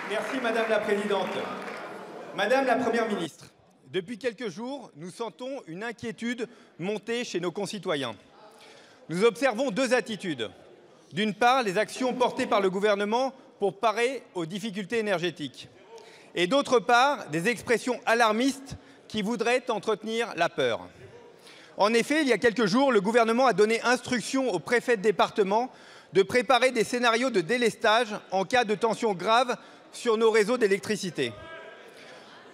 Merci Madame la Présidente. Madame la Première ministre, depuis quelques jours, nous sentons une inquiétude monter chez nos concitoyens. Nous observons deux attitudes. D'une part, les actions portées par le gouvernement pour parer aux difficultés énergétiques. Et d'autre part, des expressions alarmistes qui voudraient entretenir la peur. En effet, il y a quelques jours, le gouvernement a donné instruction aux préfets de département de préparer des scénarios de délestage en cas de tension grave sur nos réseaux d'électricité.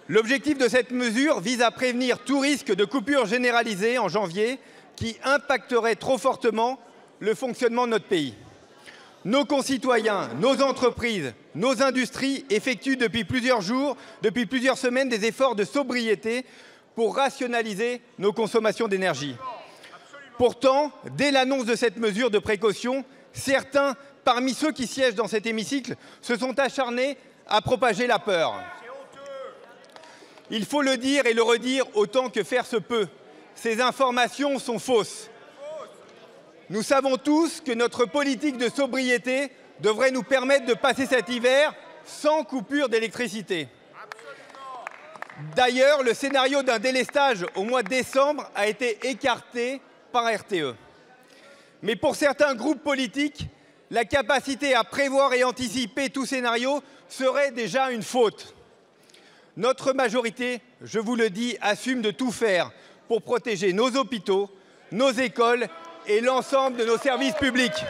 L'objectif de cette mesure vise à prévenir tout risque de coupure généralisée en janvier qui impacterait trop fortement le fonctionnement de notre pays. Nos concitoyens, nos entreprises, nos industries effectuent depuis plusieurs jours, depuis plusieurs semaines, des efforts de sobriété pour rationaliser nos consommations d'énergie. Pourtant, dès l'annonce de cette mesure de précaution, certains, parmi ceux qui siègent dans cet hémicycle, se sont acharnés à propager la peur. Il faut le dire et le redire autant que faire se peut. Ces informations sont fausses. Nous savons tous que notre politique de sobriété devrait nous permettre de passer cet hiver sans coupure d'électricité. D'ailleurs, le scénario d'un délestage au mois de décembre a été écarté par RTE. Mais pour certains groupes politiques, la capacité à prévoir et anticiper tout scénario serait déjà une faute. Notre majorité, je vous le dis, assume de tout faire pour protéger nos hôpitaux, nos écoles et l'ensemble de nos services publics.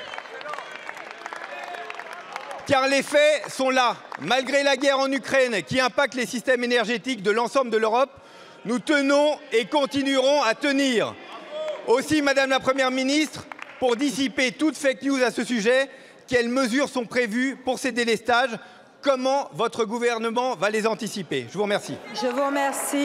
Car les faits sont là. Malgré la guerre en Ukraine qui impacte les systèmes énergétiques de l'ensemble de l'Europe, nous tenons et continuerons à tenir. Aussi, Madame la Première ministre, pour dissiper toute fake news à ce sujet, quelles mesures sont prévues pour ces délestages? Comment votre gouvernement va les anticiper? Je vous remercie. Je vous remercie.